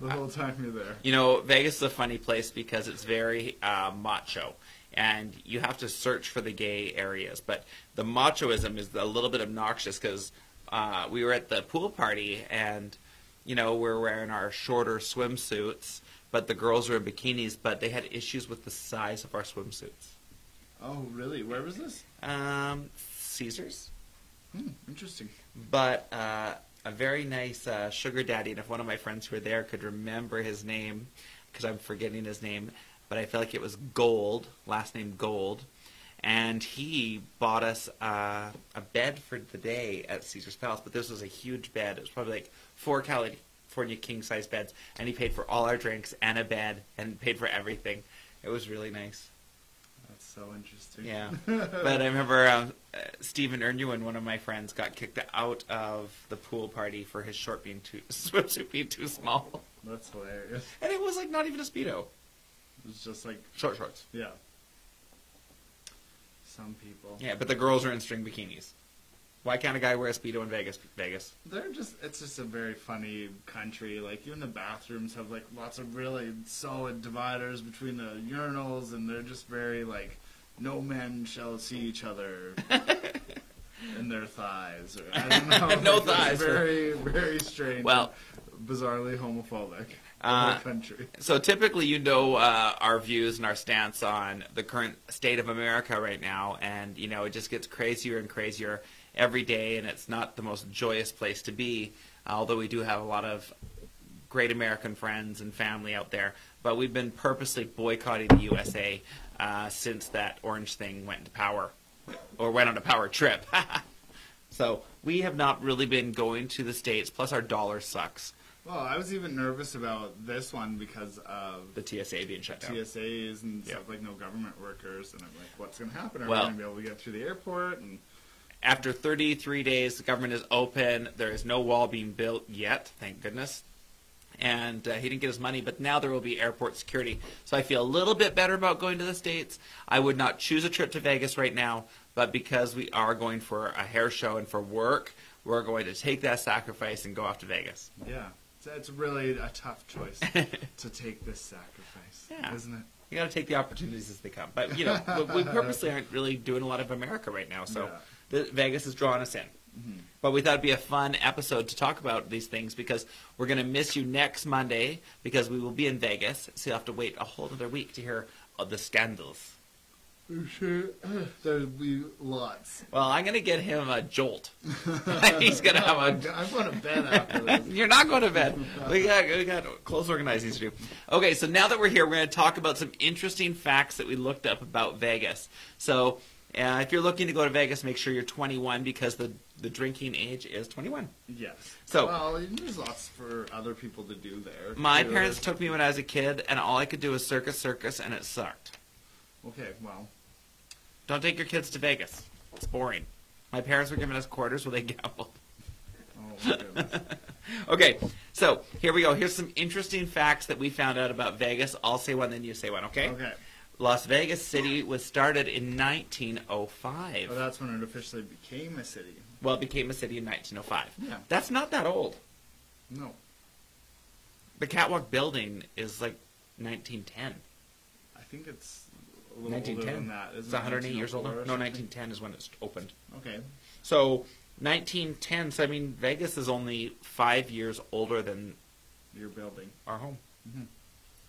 The whole time you're there. You know, Vegas is a funny place because it's very macho. and you have to search for the gay areas. But the machoism is a little bit obnoxious because we were at the pool party, and we're wearing our shorter swimsuits, but the girls were in bikinis, but they had issues with the size of our swimsuits. Oh, really? Where was this? Caesars. Interesting. But a very nice sugar daddy, and if one of my friends who were there could remember his name, because I'm forgetting his name, but I feel like it was Gold, last name Gold, and he bought us a bed for the day at Caesar's Palace, but this was a huge bed. It was probably like 4 California king-size beds, and he paid for all our drinks and a bed and paid for everything. It was really nice. That's so interesting. Yeah. But I remember Stephen Ernewen, one of my friends, got kicked out of the pool party for his swimsuit being too small. That's hilarious. And it was like not even a Speedo. It was just like... Short shorts. Yeah. Some people. Yeah, but the girls are in string bikinis. Why can't a guy wear a Speedo in Vegas? It's just a very funny country. Like, even the bathrooms have, like, lots of really solid dividers between the urinals, and they're just very, like, no men shall see each other in their thighs. Or, I don't know. No like, thighs. Very, very strange. Well, bizarrely homophobic. The whole country. So typically our views and our stance on the current state of America right now, and, it just gets crazier and crazier every day, and it's not the most joyous place to be, although we do have a lot of great American friends and family out there. But we've been purposely boycotting the USA since that orange thing went into power, or went on a power trip. So we have not really been going to the States, plus our dollar sucks. Well, I was even nervous about this one because of the TSA being shut down. TSAs and stuff, like no government workers, and I'm like, what's going to happen? Are we Well, going to be able to get through the airport? And after 33 days, the government is open. There is no wall being built yet, thank goodness. And he didn't get his money, but now there will be airport security. So I feel a little bit better about going to the States. I would not choose a trip to Vegas right now, but because we are going for a hair show and for work, we're going to take that sacrifice and go off to Vegas. Yeah. It's really a tough choice to take this sacrifice, isn't it? You got to take the opportunities as they come. But, we purposely aren't really doing a lot of America right now, so Vegas is drawing us in. Mm-hmm. But we thought it'd be a fun episode to talk about these things because we're going to miss you next Monday because we will be in Vegas, so you'll have to wait a whole other week to hear of the scandals. I'm sure there'll be lots. Well, I'm going to get him a jolt. He's going to have a... I'm going to bed after this. You're not going to bed. We got close organizing to do. Okay, so now that we're here, we're going to talk about some interesting facts that we looked up about Vegas. So if you're looking to go to Vegas, make sure you're 21 because the drinking age is 21. Yes. So, well, there's lots for other people to do there. My parents took me when I was a kid, and all I could do was circus, and it sucked. Okay, well... Don't take your kids to Vegas. It's boring. My parents were giving us quarters while they gambled. Oh, my goodness. Okay, so here we go. Here's some interesting facts that we found out about Vegas. I'll say one, then you say one, okay? Okay. Las Vegas City was started in 1905. Well, that's when it officially became a city. Well, it became a city in 1905. Yeah. That's not that old. No. The Catwalk building is like 1910. I think it's... a little 1910. older than that. It's 108 years older. No, 1910 is when it's opened. Okay. So 1910. So I mean, Vegas is only 5 years older than your building, our home. Mm-hmm.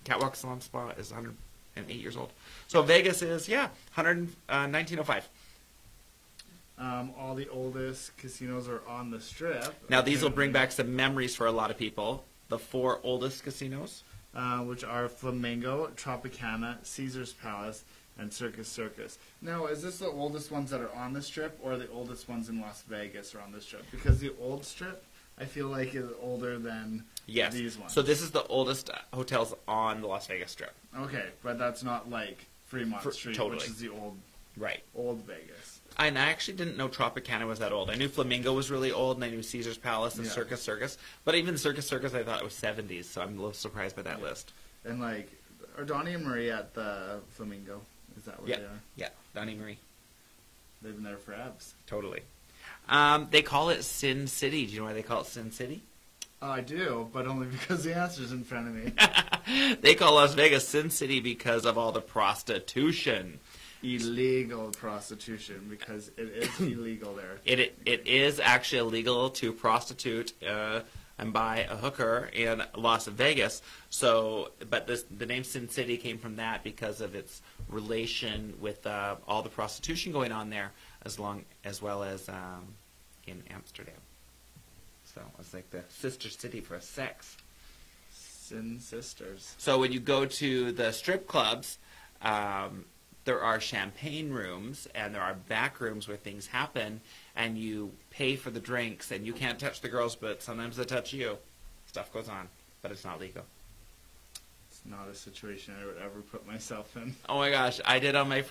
Catwalk Salon Spa is 108 years old. So Vegas is 1905. All the oldest casinos are on the Strip. Now these will bring back some memories for a lot of people. The 4 oldest casinos. Which are Flamingo, Tropicana, Caesar's Palace, and Circus. Now, is this the oldest ones that are on the Strip, or the oldest ones in Las Vegas are on the Strip? Because the old Strip, I feel like, is older than these ones. So this is the oldest hotels on the Las Vegas Strip. Okay, but that's not like Fremont Street, totally. which is the old Vegas. And I actually didn't know Tropicana was that old. I knew Flamingo was really old, and I knew Caesar's Palace and Circus. But even Circus, I thought it was 70s, so I'm a little surprised by that list. And, like, are Donnie and Marie at the Flamingo? Is that where they are? Yeah, Donnie and Marie. They've been there for abs. Totally. They call it Sin City. Do you know why they call it Sin City? I do, but only because the answer's in front of me. They call Las Vegas Sin City because of all the prostitution. Illegal prostitution, because it is illegal there. It is actually illegal to prostitute and buy a hooker in Las Vegas. So, but the name Sin City came from that because of its relation with all the prostitution going on there, as well as in Amsterdam. So it's like the sister city for sex. Sin Sisters. So when you go to the strip clubs, there are champagne rooms and there are back rooms where things happen, and you pay for the drinks, and you can't touch the girls, but sometimes they touch you. Stuff goes on, but it's not legal. It's not a situation I would ever put myself in. Oh my gosh, I did on my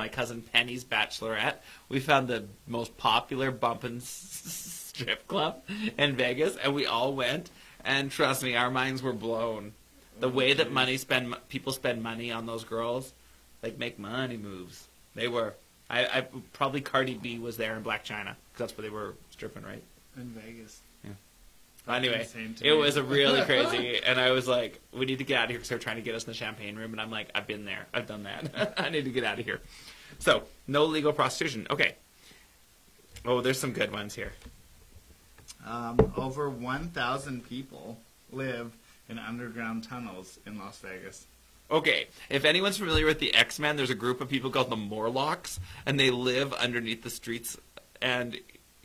cousin Penny's bachelorette. We found the most popular bumpin' strip club in Vegas, and we all went, and trust me, our minds were blown. The way that people spend money on those girls, like make money moves. They were. I probably Cardi B was there in Black China, because that's where they were stripping, right? In Vegas. Yeah. Anyway, it me. was a really crazy, and I was like, we need to get out of here because they were trying to get us in the champagne room, and I'm like, I've been there. I've done that. I need to get out of here. So, no legal prostitution. Okay. Oh, there's some good ones here. Over 1,000 people live in underground tunnels in Las Vegas. Okay, if anyone's familiar with the X-Men, there's a group of people called the Morlocks, and they live underneath the streets. And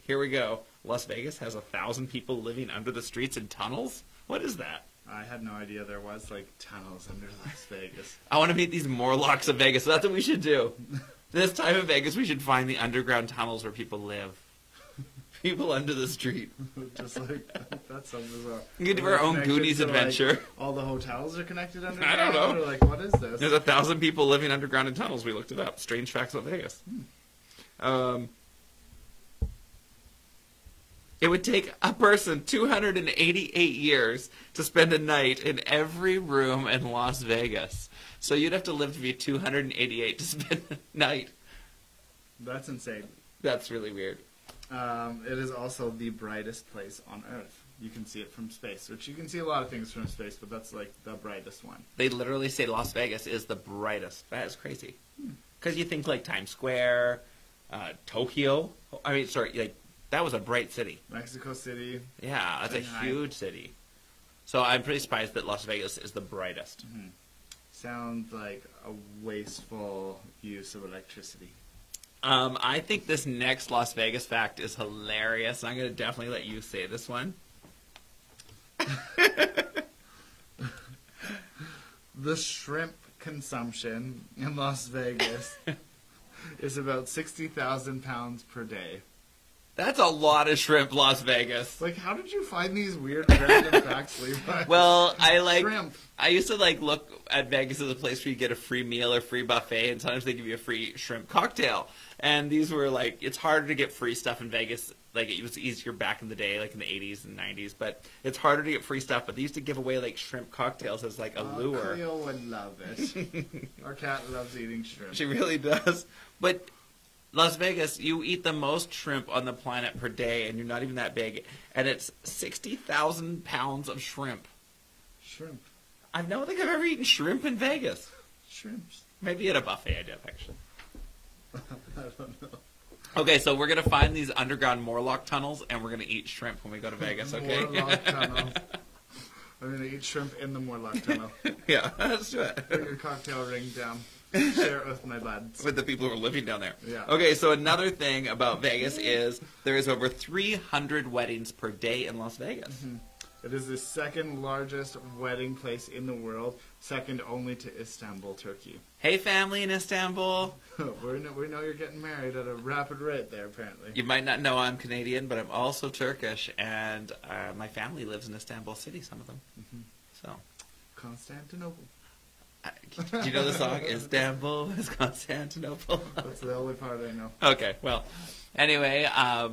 here we go. Las Vegas has 1,000 people living under the streets in tunnels? What is that? I had no idea there was, like, tunnels under Las Vegas. I want to meet these Morlocks of Vegas. That's what we should do. This time in Vegas, we should find the underground tunnels where people live. People under the street. Just like, that's so bizarre. We could do our own Goonies adventure. Like, all the hotels are connected underground? I don't know. Or like, what is this? There's 1,000 people living underground in tunnels. We looked it up. Strange facts about Vegas. It would take a person 288 years to spend a night in every room in Las Vegas. So you'd have to live to be 288 to spend a night. That's insane. That's really weird. It is also the brightest place on Earth. You can see it from space, which you can see a lot of things from space, but that's like the brightest one. They literally say Las Vegas is the brightest. That is crazy. Because you think like Times Square, Tokyo. I mean, sorry, like that was a bright city. Mexico City. Yeah, that's Shanghai. a huge city. So I'm pretty surprised that Las Vegas is the brightest. Mm-hmm. Sounds like a wasteful use of electricity. I think this next Las Vegas fact is hilarious. I'm going to definitely let you say this one. The shrimp consumption in Las Vegas is about 60,000 pounds per day. That's a lot of shrimp, Las Vegas. Like, how did you find these weird random facts, Levi? Well, Shrimp. I used to look at Vegas as a place where you get a free meal or free buffet, and sometimes they give you a free shrimp cocktail. And these were it's harder to get free stuff in Vegas. Like, it was easier back in the day, like in the 80s and 90s, but it's harder to get free stuff. But they used to give away like shrimp cocktails as like a lure. Cleo would love it. Our cat loves eating shrimp. She really does. But Las Vegas, you eat the most shrimp on the planet per day, and you're not even that big. And it's 60,000 pounds of shrimp. Shrimp. I don't think I've ever eaten shrimp in Vegas. Shrimps. Maybe at a buffet I did, actually. I don't know. Okay, so we're going to find these underground Morlock tunnels, and we're going to eat shrimp when we go to Vegas, okay? Morlock tunnel. I'm going to eat shrimp in the Morlock tunnel. Yeah, let's do it. Put your cocktail ring down. Share it with my buds. With the people who are living down there. Yeah. Okay, so another thing about Vegas is there is over 300 weddings per day in Las Vegas. Mm-hmm. It is the second largest wedding place in the world, second only to Istanbul, Turkey. Hey, family in Istanbul. We know you're getting married at a rapid rate there, apparently. You might not know I'm Canadian, but I'm also Turkish, and my family lives in Istanbul City, some of them. Mm-hmm. So, Constantinople. Do you know the song, Istanbul is Constantinople? That's the only part I know. Okay, well, anyway, I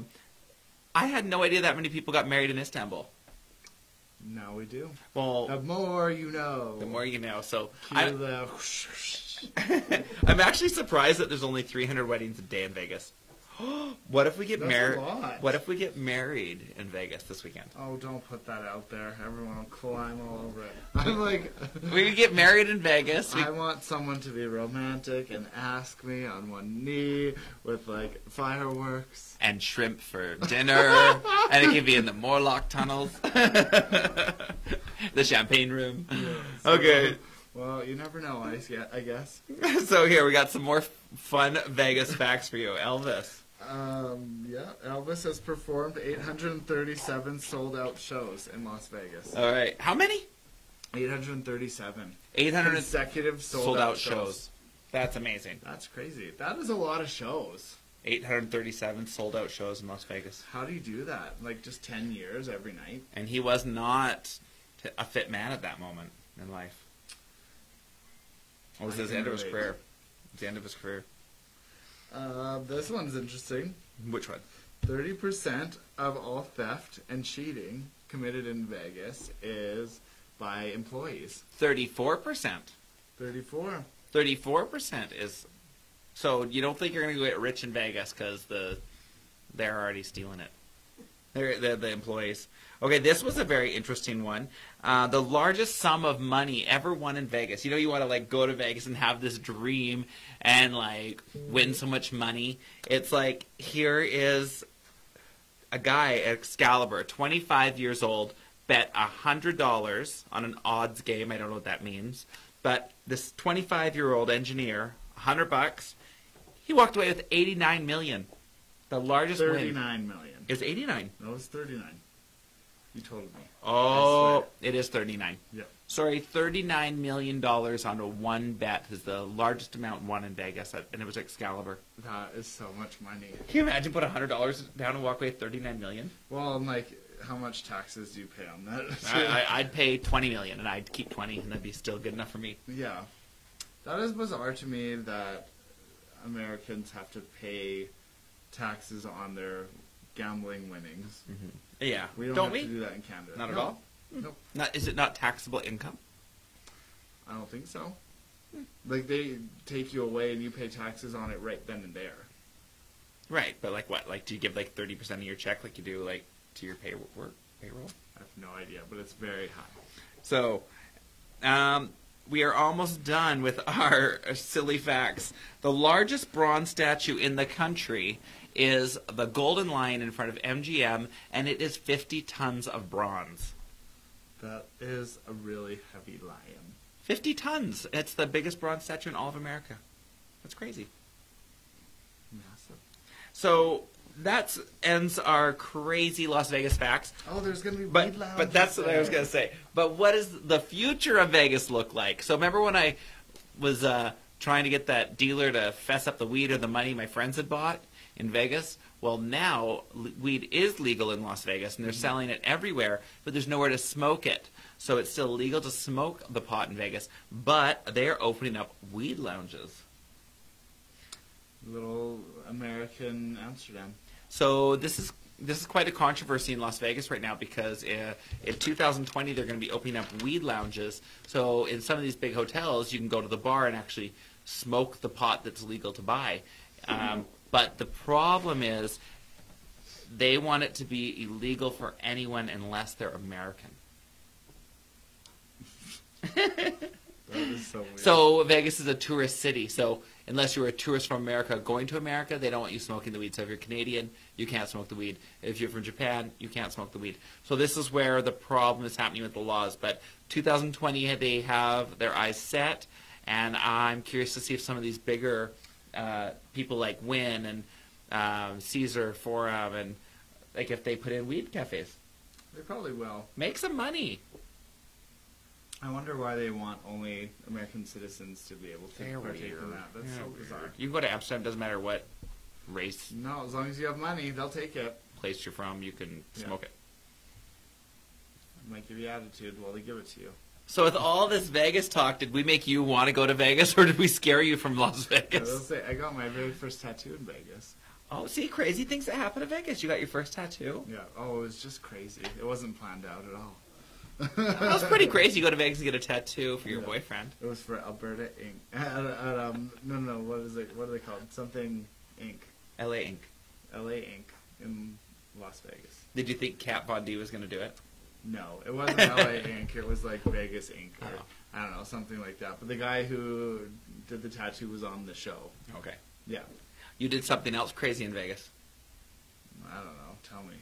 had no idea that many people got married in Istanbul. Now we do. Well, the more you know. The more you know. So I'm actually surprised that there's only 300 weddings a day in Vegas. What if we get That's married? a lot. What if we get married in Vegas this weekend? Oh, don't put that out there. Everyone will climb all over it. I'm like, We could get married in Vegas. I want someone to be romantic and ask me on one knee with like fireworks. And shrimp for dinner, and it could be in the Morlock tunnels, the champagne room. So, Okay. Well, you never know, I guess. So here we got some more fun Vegas facts for you, Elvis. Yeah, Elvis has performed 837 sold-out shows in Las Vegas. All right, how many? 837 800 consecutive sold-out shows. That's amazing. That's crazy. That is a lot of shows. 837 sold-out shows in Las Vegas, How do you do that? Like just 10 years every night? and he was not a fit man at that moment in life. It was I his can end of his relate. career. The end of his career. This one's interesting. Which one? 30% of all theft and cheating committed in Vegas is by employees. 34%. 34. 34% is. So you don't think you're going to get rich in Vegas because they're already stealing it. They're the employees. Okay, this was a very interesting one. The largest sum of money ever won in Vegas. You know, you want to like go to Vegas and have this dream and like win so much money. It's like here is a guy at Excalibur, 25 years old, bet $100 on an odds game. I don't know what that means, but this 25-year-old engineer, $100. He walked away with 89 million. The largest win 39 million. is 89. No, it's 39. You told me. Oh, it is 39. Yeah. Sorry, $39 million on a one bet is the largest amount won in Vegas, and it was Excalibur. That is so much money. Can you imagine put $100 down and walk away with $39 million? Well, and like, how much taxes do you pay on that? I'd pay $20 million, and I'd keep 20, and that'd be still good enough for me. Yeah. That is bizarre to me that Americans have to pay taxes on their gambling winnings. Yeah, We don't have we? to do that in Canada. Not at No. all. Nope. Is it not taxable income? I don't think so. Like, they take you away and you pay taxes on it right then and there. Right, but like what? Like, do you give like 30% of your check, like you do like to your payroll? I have no idea, but it's very high. So, we are almost done with our silly facts. The largest bronze statue in the country is the Golden Lion in front of MGM, and it is 50 tons of bronze. That is a really heavy lion. 50 tons! It's the biggest bronze statue in all of America. That's crazy. Massive. So, that ends our crazy Las Vegas facts. Oh, there's going to be weed But lounges that's what I was there. going to say. But what does the future of Vegas look like? So remember when I was trying to get that dealer to fess up the weed or the money my friends had bought in Vegas? Well, now weed is legal in Las Vegas, and they're selling it everywhere, but there's nowhere to smoke it. So it's still legal to smoke the pot in Vegas, but they're opening up weed lounges. Little American Amsterdam. So this is quite a controversy in Las Vegas right now because in 2020 they're going to be opening up weed lounges. So in some of these big hotels, you can go to the bar and actually smoke the pot that's legal to buy. But the problem is they want it to be illegal for anyone unless they're American. That is so weird. So Vegas is a tourist city. So unless you're a tourist from America going to America, they don't want you smoking the weed. So if you're Canadian, you can't smoke the weed. If you're from Japan, you can't smoke the weed. So this is where the problem is happening with the laws. But 2020, they have their eyes set, and I'm curious to see if some of these bigger people like Wynn and Caesar Forum and like if they put in weed cafes, They probably will. make some money. I wonder why they want only American citizens to be able to They're partake weird. in that. That's They're so weird. bizarre. You can go to Amsterdam, doesn't matter what race, No, as long as you have money, they'll take it. place you're from, you can Yeah. smoke it. Might give you attitude while they give it to you. So with all this Vegas talk, did we make you want to go to Vegas, or did we scare you from Las I will Vegas? say, I got my very first tattoo in Vegas. Oh, see, crazy things that happen in Vegas. You got your first tattoo. Yeah. Oh, it was just crazy. It wasn't planned out at all. That was pretty crazy. You go to Vegas and get a tattoo for your Yeah. boyfriend. It was for Alberta Inc. No, what is it? What are they called? Something Inc. LA Inc. LA Inc. in Las Vegas. Did you think Kat Von D was going to do it? No, it wasn't LA Inc. It was like Vegas Inc. or Oh. I don't know, something like that. But the guy who did the tattoo was on the show. Okay. Yeah. You did something else crazy in Vegas. I don't know. Tell me.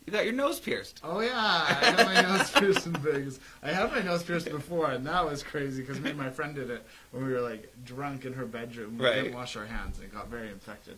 You got your nose pierced. Oh yeah, I got my nose pierced in Vegas. I had my nose pierced before, and that was crazy because me and my friend did it when we were like drunk in her bedroom. We Right. didn't wash our hands and it got very infected.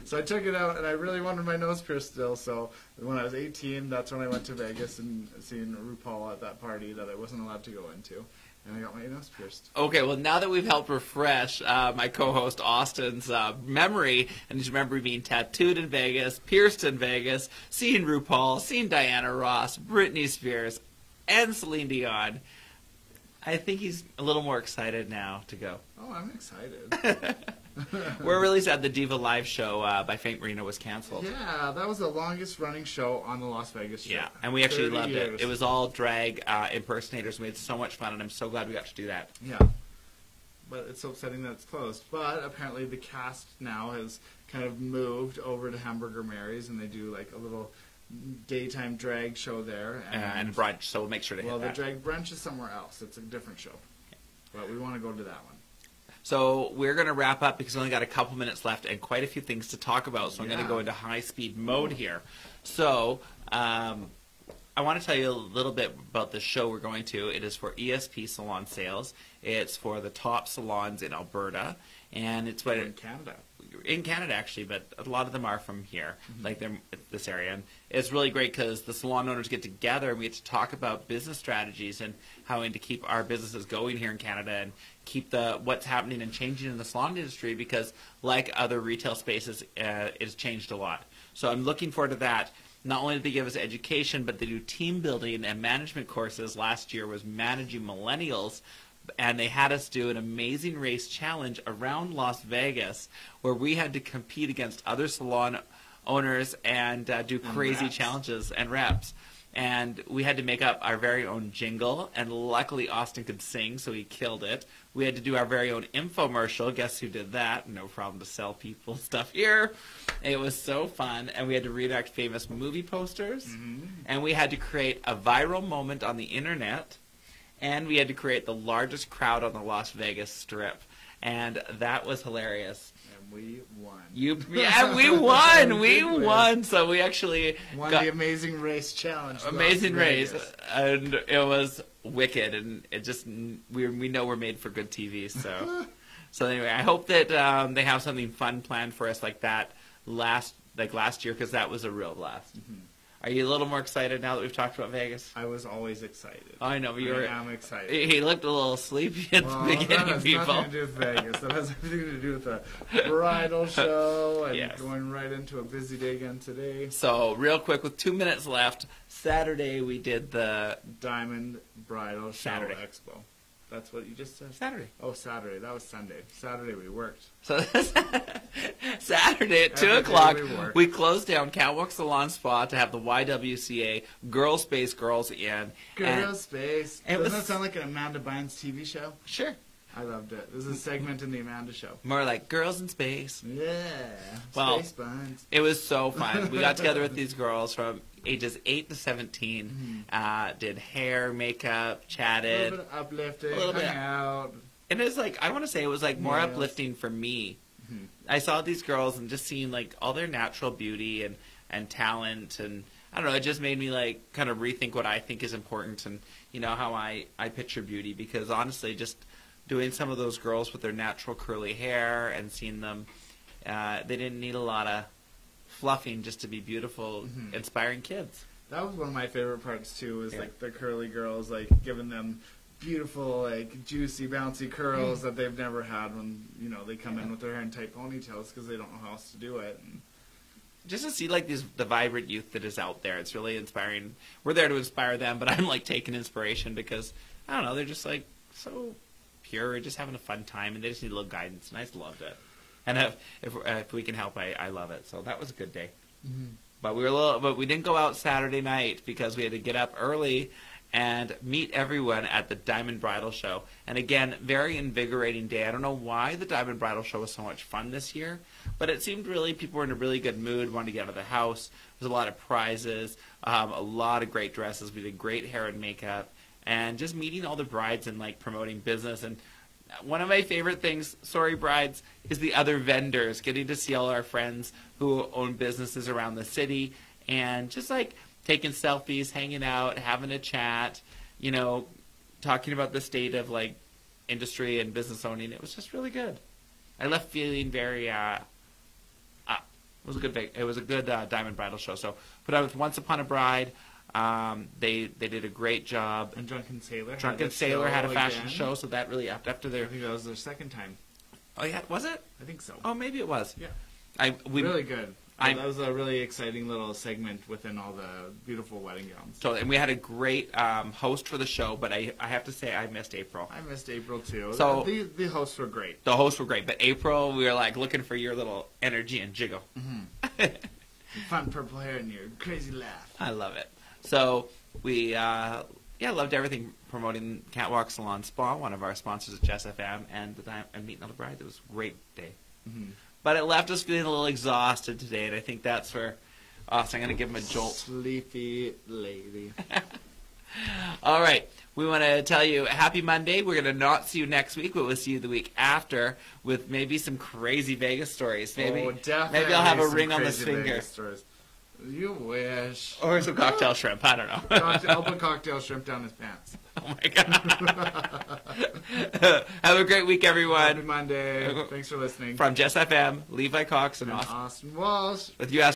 So I took it out, and I really wanted my nose pierced still. So when I was 18, that's when I went to Vegas and seen RuPaul at that party that I wasn't allowed to go into, and I got my nose pierced. Okay, well, now that we've helped refresh my co-host Austin's memory, and his memory being tattooed in Vegas, pierced in Vegas, seeing RuPaul, seeing Diana Ross, Britney Spears, and Celine Dion, I think he's a little more excited now to go. Oh, I'm excited. We're really sad the Diva Live show by Faint Marina was canceled. Yeah, that was the longest running show on the Las Vegas Strip. Yeah, and we actually 30 loved years. it. It was all drag impersonators. We had so much fun, and I'm so glad we got to do that. Yeah. But it's so upsetting that it's closed. But apparently the cast now has kind of moved over to Hamburger Mary's, and they do like a little daytime drag show there. And brunch, so we'll make sure to well, hit the that. drag brunch is somewhere else. It's a different show. But we want to go to that one. So we're going to wrap up because we only got a couple minutes left and quite a few things to talk about. So I'm going Yeah. to go into high-speed mode here. So I want to tell you a little bit about the show we're going to. It is for ESP Salon Sales. It's for the top salons in Alberta. And it's what In Canada. in Canada, actually, but a lot of them are from here, like they're this area. And it's really great because the salon owners get together and we get to talk about business strategies and how to keep our businesses going here in Canada and keep what's happening and changing in the salon industry because, like other retail spaces, it's changed a lot. So I'm looking forward to that. Not only did they give us education, but they do team building and management courses. Last year was Managing Millennials. And they had us do an amazing race challenge around Las Vegas where we had to compete against other salon owners and do crazy reps. challenges and reps. And we had to make up our very own jingle, and luckily Austin could sing, so he killed it. We had to do our very own infomercial. Guess who did that? No problem to sell people stuff here. It was so fun, and we had to reenact famous movie posters, and we had to create a viral moment on the internet. And we had to create the largest crowd on the Las Vegas Strip. And that was hilarious. And we won. Yeah, we won! We We did won! So we actually Won got the Amazing Race Challenge. Las amazing race. Vegas. And it was wicked. And it just, we know we're made for good TV. So so anyway, I hope that they have something fun planned for us like that last year, because that was a real blast. Are you a little more excited now that we've talked about Vegas? I was always excited. I know, but I am excited. he looked a little sleepy at Well, the that beginning, has people. nothing to do with Vegas. That has everything to do with the bridal show and Yes. going right into a busy day again today. So, real quick, with 2 minutes left, Saturday we did the... Diamond Bridal Show Saturday. Expo. That's what you just said? Saturday. Oh, Saturday. That was Sunday. Saturday we worked. So, Saturday at 2 Every day o'clock, we work. we closed down Catwalk Salon Spa to have the YWCA Girl Space Girls in. Girl And- Space. it Doesn't was- that sound like an Amanda Bynes TV show? Sure. I loved it. This is a segment in the Amanda Show. More like Girls in Space. Yeah. Well, Space Bynes. It was so fun. We got together with these girls from ages 8 to 17, did hair, makeup, A chatted. little bit of uplifting. A little bit. Hung out. And it was like, I want to say it was like more Nails. uplifting for me. Mhm. I saw these girls and just seeing like all their natural beauty and talent, and I don't know, it just made me like kind of rethink what I think is important and, you know, how I picture beauty, because honestly, just doing some of those girls with their natural curly hair and seeing them, they didn't need a lot of fluffing just to be beautiful, inspiring kids. That was one of my favorite parts too. Was Yeah. like the curly girls, like giving them beautiful, like juicy, bouncy curls that they've never had when they come in with their hair in tight ponytails because they don't know how else to do it. And Just to see like the vibrant youth that is out there, it's really inspiring. We're there to inspire them, but I'm like taking inspiration because I don't know, they're just like so pure, just having a fun time, and they just need a little guidance. And I just loved it. And if we can help, I love it. So that was a good day. But we didn't go out Saturday night because we had to get up early and meet everyone at the Diamond Bridal Show. And again, very invigorating day. I don't know why the Diamond Bridal Show was so much fun this year, But it seemed really people were in a really good mood, wanted to get out of the house. There was a lot of prizes, a lot of great dresses. We did great hair and makeup, and just meeting all the brides and like promoting business. And one of my favorite things, sorry brides, is the other vendors, getting to see all our friends who own businesses around the city, and just like taking selfies, hanging out, having a chat, you know, talking about the state of like industry and business owning. It was just really good. I left feeling very it was a good Diamond Bridal show. So put on with Once Upon a Bride. They did a great job. And Drunken Sailor. Drunken Sailor had a fashion show, so that really upped after I their. think that was their second time. Oh yeah, was it? I think so. Oh, maybe it was. Yeah. We really good. That was a really exciting little segment within all the beautiful wedding gowns. So, and we had a great host for the show, but I have to say I missed April. I missed April too. So the hosts were great. The hosts were great, but April, we were like looking for your little energy and jiggle. Mm-hmm. Fun purple hair and your crazy laugh. I love it. So we loved everything promoting Catwalk Salon Spa, one of our sponsors at Jess FM, and meeting all the brides. It was a great day. Mm-hmm. But it left us feeling a little exhausted today, and I think that's where so I'm going to give him a jolt. Sleepy lady. All right. We want to tell you happy Monday. We're going to not see you next week, but we'll see you the week after with maybe some crazy Vegas stories. Maybe I'll have a ring on this finger. You wish. Or some cocktail shrimp. I don't know. I'll put cocktail shrimp down his pants. Oh, my God. Have a great week, everyone. Happy Monday. Thanks for listening. From Jess FM, Levi Cox, and Austin Walsh. With you,